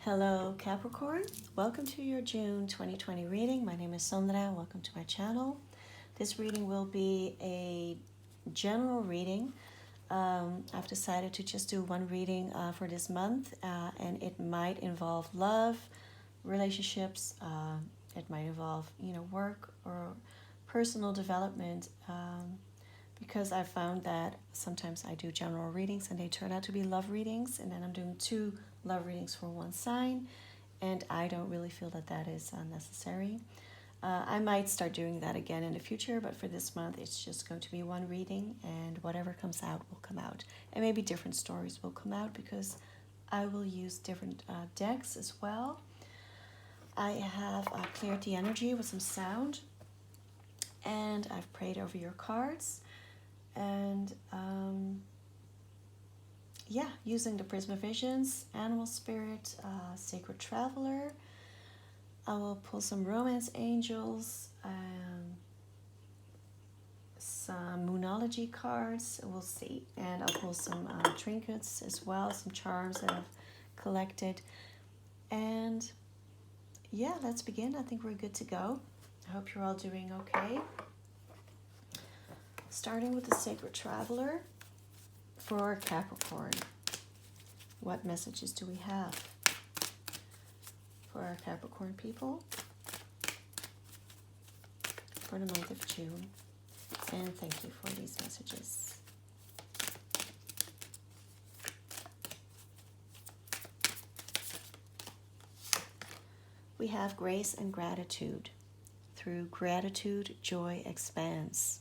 Hello Capricorn, welcome to your June 2020 reading. My name is Sandra, welcome to my channel. This reading will be a general reading. I've decided to just do one reading for this month and it might involve love, relationships, it might involve work or personal development because I found that sometimes I do general readings and they turn out to be love readings, and then I'm doing two love readings for one sign, and I don't really feel that that is necessary. I might start doing that again in the future, but for this month it's just going to be one reading, and whatever comes out will come out. And maybe different stories will come out because I will use different decks as well. I have cleared the energy with some sound, and I've prayed over your cards. And using the Prism of Visions, Animal Spirit, Sacred Traveler. I will pull some Romance Angels, some Moonology cards, we'll see. And I'll pull some trinkets as well, some charms that I've collected. And yeah, let's begin. I think we're good to go. I hope you're all doing okay. Starting with the Sacred Traveler for Capricorn. What messages do we have for our Capricorn people for the month of June? And thank you for these messages. We have grace and gratitude. Through gratitude, joy expands.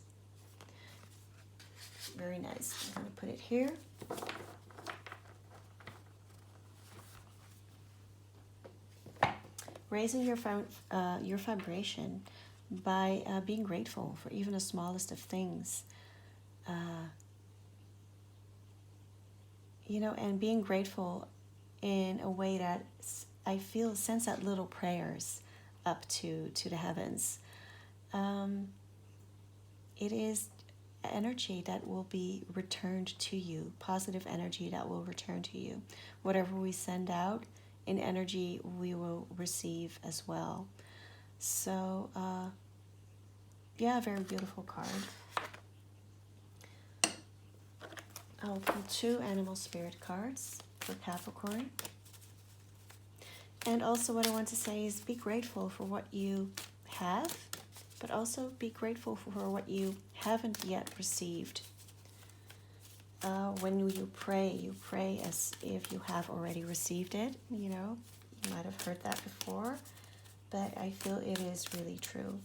Very nice. I'm going to put it here. Raising your vibration by being grateful for even the smallest of things. And being grateful in a way that I feel sends out little prayers up to the heavens. It is energy that will be returned to you, positive energy that will return to you. Whatever we send out in energy, we will receive as well. So, very beautiful card. I'll pull two Animal Spirit cards for Capricorn. And also what I want to say is be grateful for what you have, but also be grateful for what you haven't yet received. When you pray as if you have already received it. You might have heard that before, but I feel it is really true.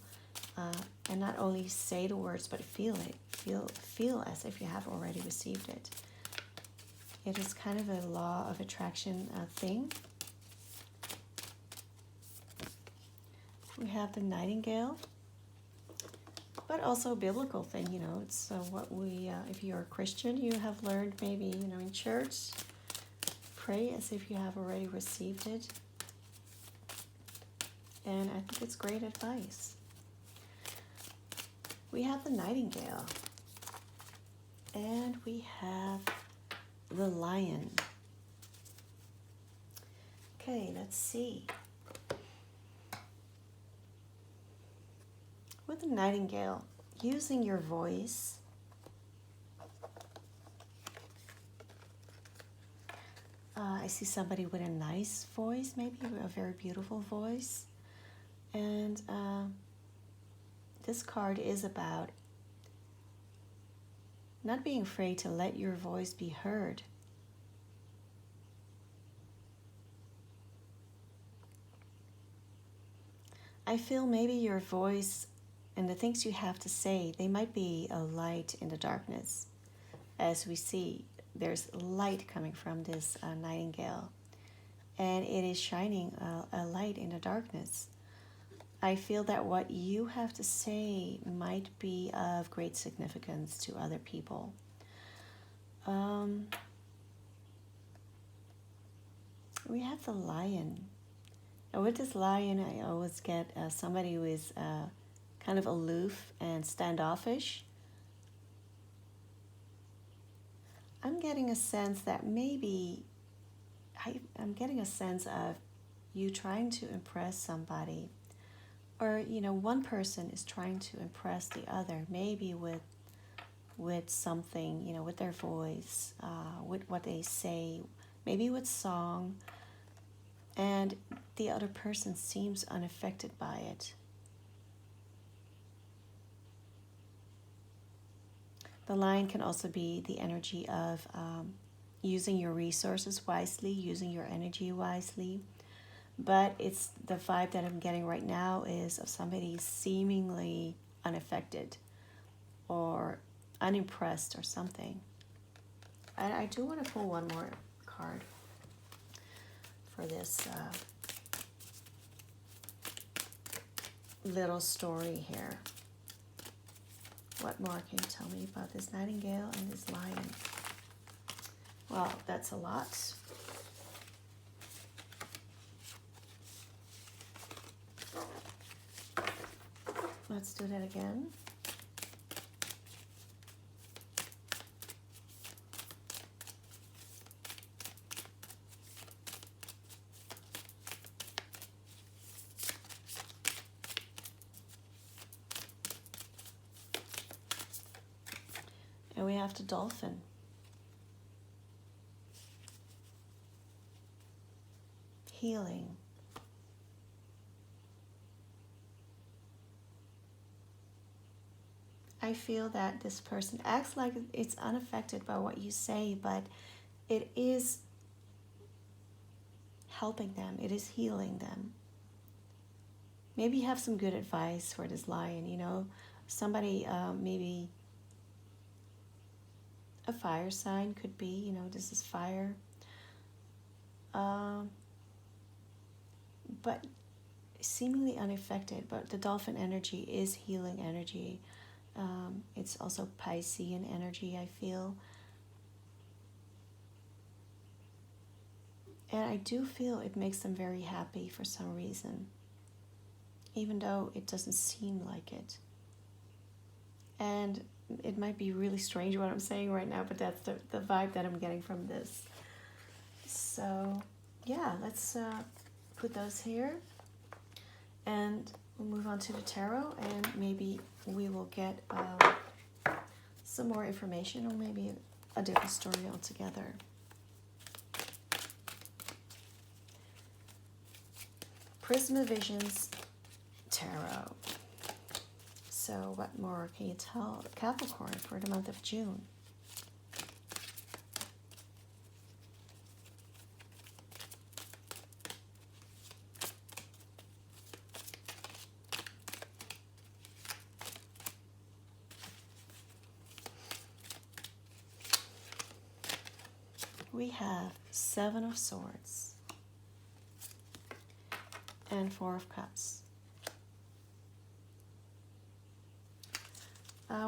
And not only say the words, but feel it. Feel as if you have already received it. It is kind of a law of attraction thing. We have the Nightingale. But also a biblical thing, it's what we, if you're a Christian, you have learned maybe, in church. Pray as if you have already received it. And I think it's great advice. We have the Nightingale. And we have the Lion. Okay, let's see. With the Nightingale, using your voice, I see somebody with a nice voice, maybe a very beautiful voice. And this card is about not being afraid to let your voice be heard. I feel maybe your voice and the things you have to say, they might be a light in the darkness. As we see, there's light coming from this Nightingale. And it is shining a light in the darkness. I feel that what you have to say might be of great significance to other people. We have the Lion. And with this Lion, I always get somebody who is kind of aloof and standoffish. I'm getting a sense that maybe I'm getting a sense of you trying to impress somebody, or one person is trying to impress the other, maybe with something, with their voice, with what they say, maybe with song, and the other person seems unaffected by it. The Lion can also be the energy of using your resources wisely, using your energy wisely. But it's the vibe that I'm getting right now is of somebody seemingly unaffected or unimpressed or something. I do want to pull one more card for this little story here. What more can you tell me about this nightingale and this lion? Well, that's a lot. Let's do that again. And we have the dolphin. Healing. I feel that this person acts like it's unaffected by what you say, but it is helping them. It is healing them. Maybe you have some good advice for this lion, somebody, maybe a fire sign could be, this is fire. But seemingly unaffected, but the dolphin energy is healing energy. It's also Piscean energy, I feel. And I do feel it makes them very happy for some reason, even though it doesn't seem like it. And it might be really strange what I'm saying right now, but that's the vibe that I'm getting from this. So, yeah, let's put those here. And we'll move on to the tarot, and maybe we will get some more information, or maybe a different story altogether. Prisma Visions Tarot. So what more can you tell Capricorn for the month of June? We have Seven of Swords and Four of Cups.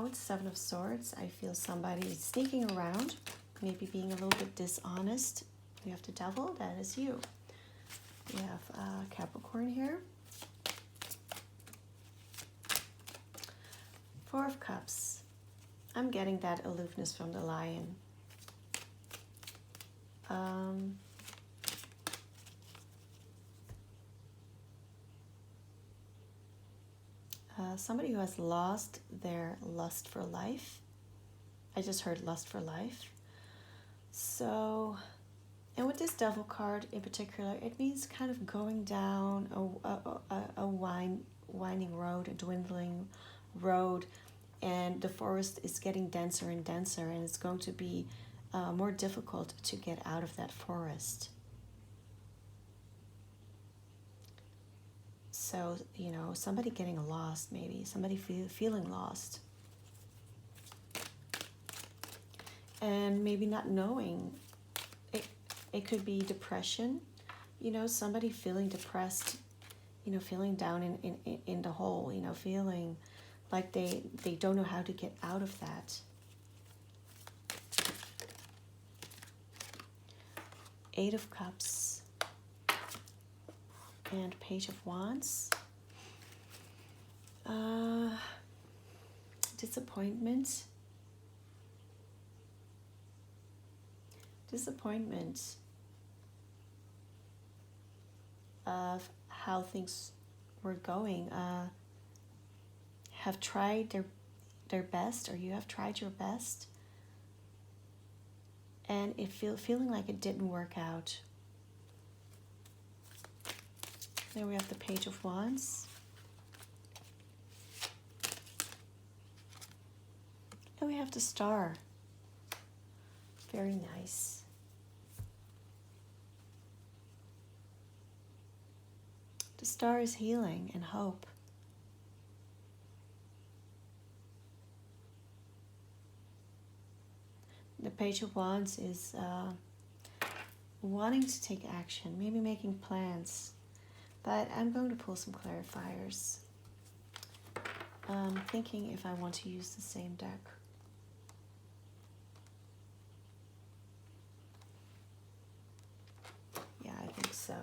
With Seven of Swords, I feel somebody sneaking around, maybe being a little bit dishonest. We have the Devil, that is you. We have Capricorn here. Four of Cups. I'm getting that aloofness from the Lion. Somebody who has lost their lust for life. I just heard lust for life. So, and with this Devil card in particular, it means kind of going down a winding road, a dwindling road, and the forest is getting denser and denser, and it's going to be more difficult to get out of that forest. So, somebody getting lost, maybe. Somebody feeling lost. And maybe not knowing. It could be depression. Somebody feeling depressed, feeling down in the hole, feeling like they don't know how to get out of that. Eight of Cups. And Page of Wands. Disappointment. of how things were going have tried their best, or you have tried your best, and feeling like it didn't work out. There we have the Page of Wands. And we have the Star. Very nice. The Star is healing and hope. The Page of Wands is wanting to take action, maybe making plans. But I'm going to pull some clarifiers. Thinking if I want to use the same deck. Yeah, I think so.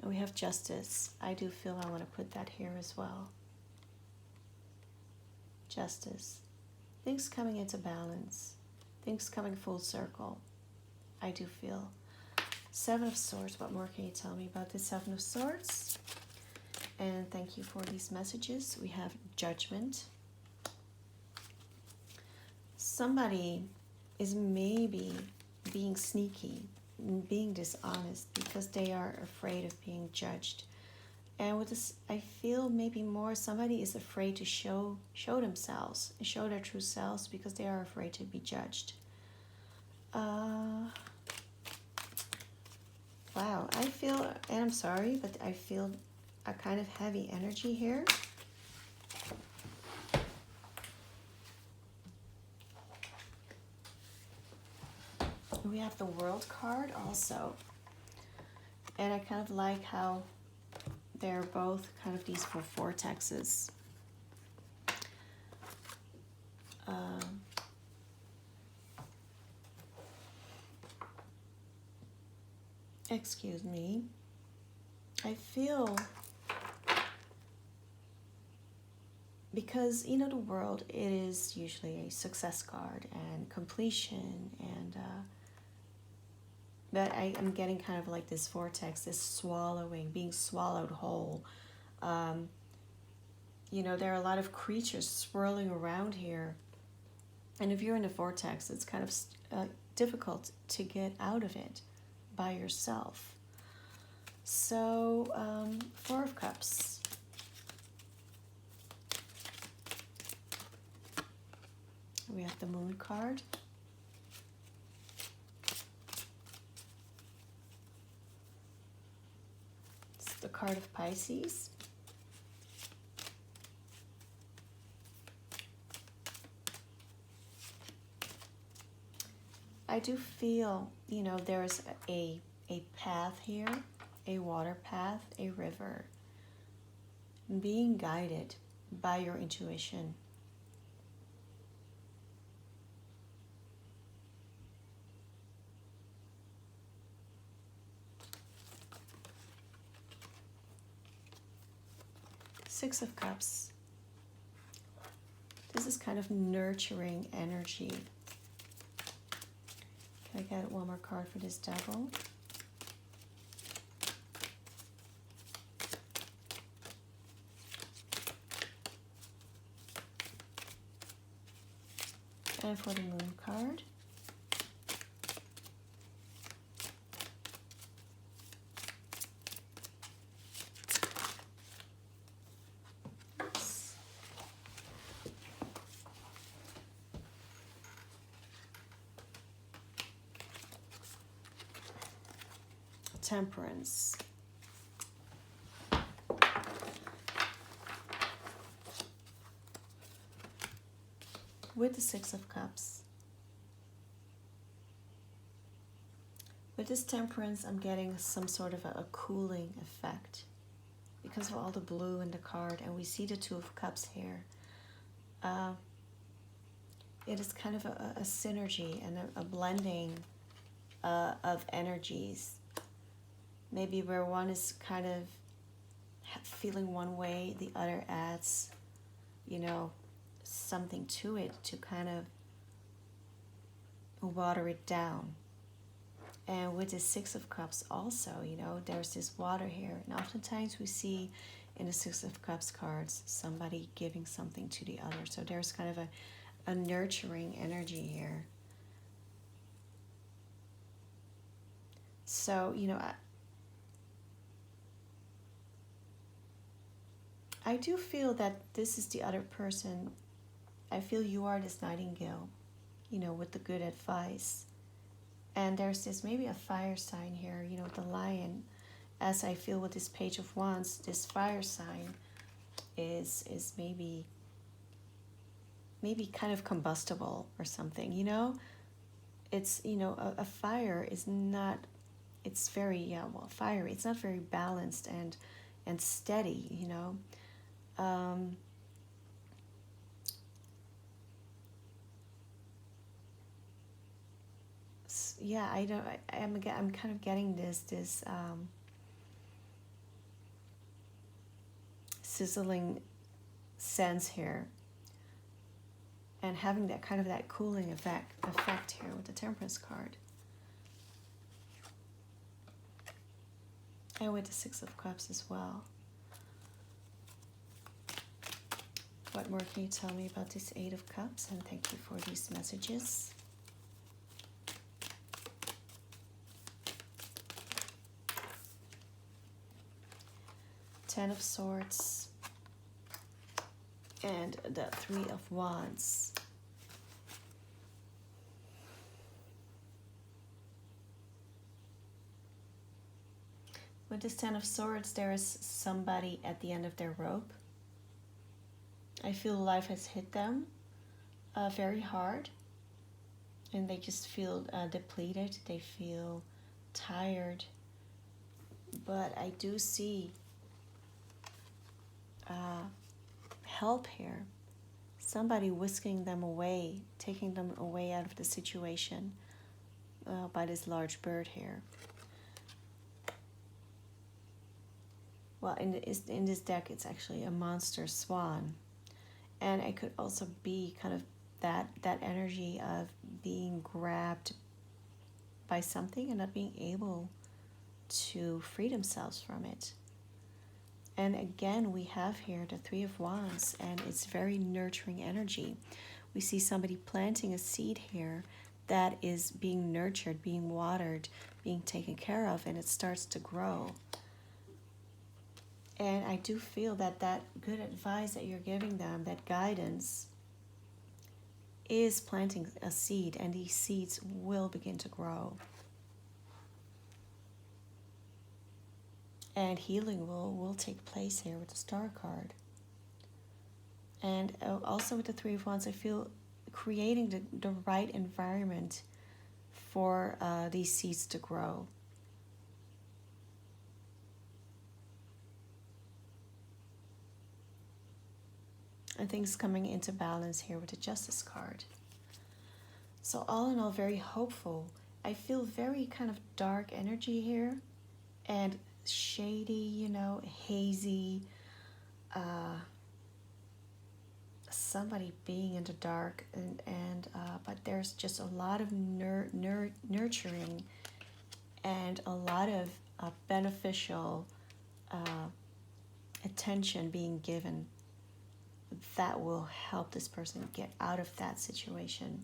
And we have Justice. I do feel I want to put that here as well. Justice. Things coming into balance. Things coming full circle. I do feel. Seven of Swords. What more can you tell me about the Seven of Swords? And thank you for these messages. We have Judgment. Somebody is maybe being sneaky, being dishonest because they are afraid of being judged. And with this, I feel maybe more somebody is afraid to show themselves, show their true selves because they are afraid to be judged. Wow, I feel, and I'm sorry, but I feel a kind of heavy energy here. We have the World card also. And I kind of like how they're both kind of these four vortexes. Excuse me. I feel, because, you know, the World, it is usually a success card and completion and but I am getting kind of like this vortex, this swallowing, being swallowed whole. You know, there are a lot of creatures swirling around here. And if you're in a vortex, it's kind of difficult to get out of it by yourself. So, Four of Cups. We have the Moon card. It's the card of Pisces. I do feel, you know, there's a path here, a water path, a river, being guided by your intuition. Six of Cups. This is kind of nurturing energy. Can I get one more card for this Devil? And for the Moon card. Temperance. With the Six of Cups. With this Temperance, I'm getting some sort of a cooling effect because of all the blue in the card, and we see the Two of Cups here. It is kind of a synergy and a blending of energies. Maybe where one is kind of feeling one way, the other adds, you know, something to it to kind of water it down. And with the Six of Cups also, you know, there's this water here. And oftentimes we see in the Six of Cups cards somebody giving something to the other. So there's kind of a nurturing energy here. So, you know, I do feel that this is the other person. I feel you are this nightingale, you know, with the good advice. And there's this maybe a fire sign here, you know, the lion. As I feel with this Page of Wands, this fire sign is maybe kind of combustible or something, you know. It's, you know, a fire is not, it's very, fiery. It's not very balanced and steady, you know. Yeah, I don't. I'm kind of getting this sizzling sense here, and having that kind of that cooling effect here with the Temperance card, and with the Six of Cups as well. What more can you tell me about this Eight of Cups? And thank you for these messages. Ten of Swords and the Three of Wands. With this Ten of Swords, there is somebody at the end of their rope. I feel life has hit them very hard, and they just feel depleted. They feel tired. But I do see help here. Somebody whisking them away, taking them away out of the situation by this large bird here. Well, in this deck, it's actually a monster swan. And it could also be kind of that energy of being grabbed by something and not being able to free themselves from it. And again, we have here the Three of Wands, and it's very nurturing energy. We see somebody planting a seed here that is being nurtured, being watered, being taken care of, and it starts to grow. And I do feel that good advice that you're giving them, that guidance, is planting a seed, and these seeds will begin to grow. And healing will take place here with the Star card. And also with the Three of Wands, I feel creating the right environment for these seeds to grow. And things coming into balance here with the Justice card. So all in all, very hopeful. I feel very kind of dark energy here, and shady, you know, hazy. Somebody being in the dark, and but there's just a lot of nurturing and a lot of beneficial attention being given that will help this person get out of that situation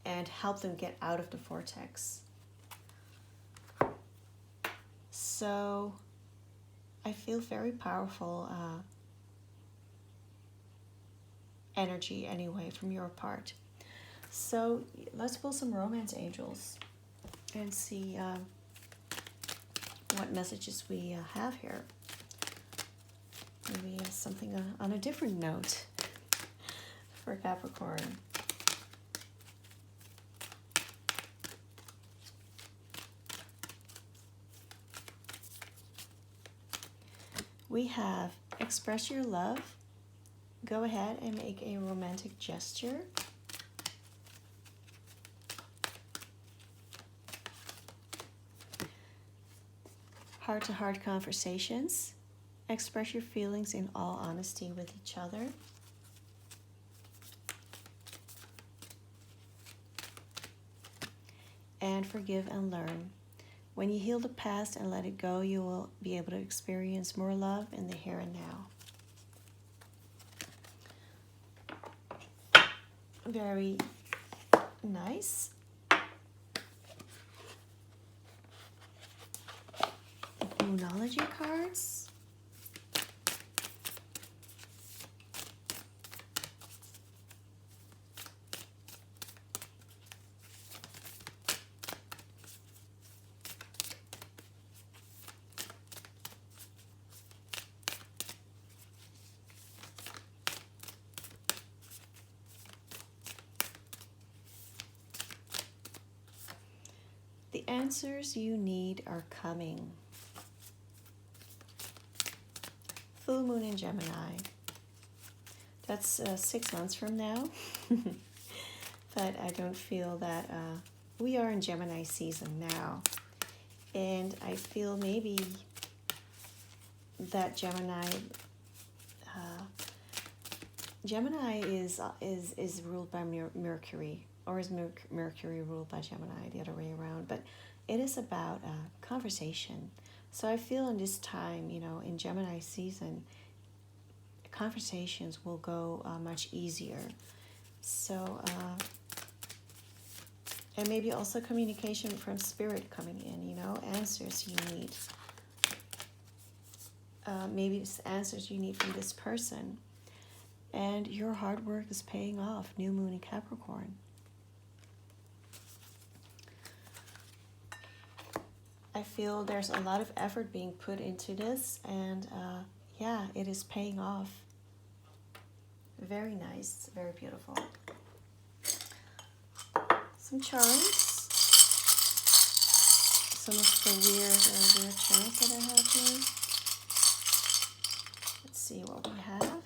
and help them get out of the vortex. So I feel very powerful energy anyway from your part. So let's pull some romance angels and see what messages we have here. Maybe something on a different note for Capricorn. We have express your love. Go ahead and make a romantic gesture. Heart-to-heart conversations. Express your feelings in all honesty with each other. and forgive and learn. When you heal the past and let it go, you will be able to experience more love in the here and now. Very nice. Moonology cards. The answers you need are coming. Full moon in Gemini. That's 6 months from now. But I don't feel that we are in Gemini season now. And I feel maybe that Gemini is ruled by Mercury, or is Mercury ruled by Gemini, the other way around. But it is about conversation. So I feel in this time, in Gemini season, conversations will go much easier. So, and maybe also communication from spirit coming in, answers you need. Maybe it's answers you need from this person. And your hard work is paying off. New moon in Capricorn. I feel there's a lot of effort being put into this, and yeah, it is paying off. Very nice, very beautiful. Some charms. Some of the weird charms that I have here. Let's see what we have.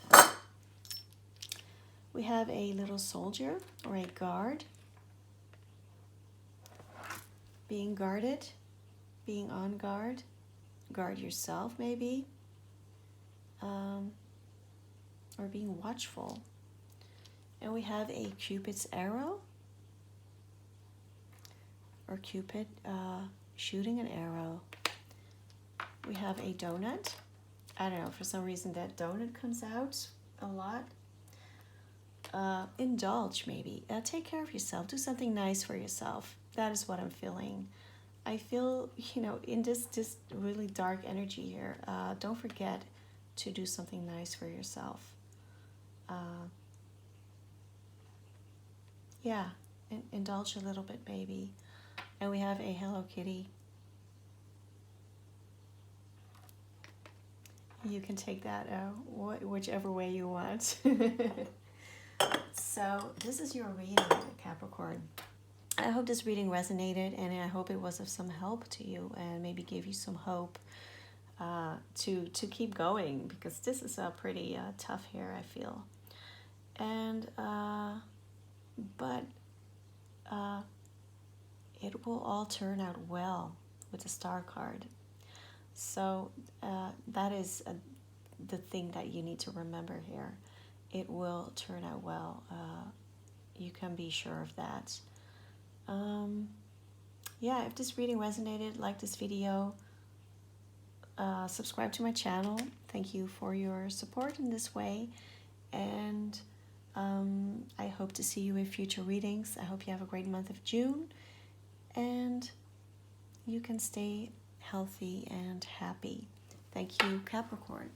We have a little soldier or a guard. Being guarded. Being on guard. Guard yourself, maybe. Or being watchful. And we have a Cupid's arrow. Or Cupid shooting an arrow. We have a donut. I don't know, for some reason that donut comes out a lot. Indulge, maybe. Take care of yourself. Do something nice for yourself. That is what I'm feeling. I feel, in this really dark energy here, don't forget to do something nice for yourself. Yeah, indulge a little bit, baby. And we have a Hello Kitty. You can take that whichever way you want. So this is your reading, Capricorn. I hope this reading resonated, and I hope it was of some help to you and maybe gave you some hope to keep going, because this is pretty tough here, I feel. And but it will all turn out well with the Star card. So that is the thing that you need to remember here. It will turn out well. You can be sure of that. Yeah, if this reading resonated, like this video, subscribe to my channel. Thank you for your support in this way. And I hope to see you in future readings. I hope you have a great month of June. And you can stay healthy and happy. Thank you, Capricorn.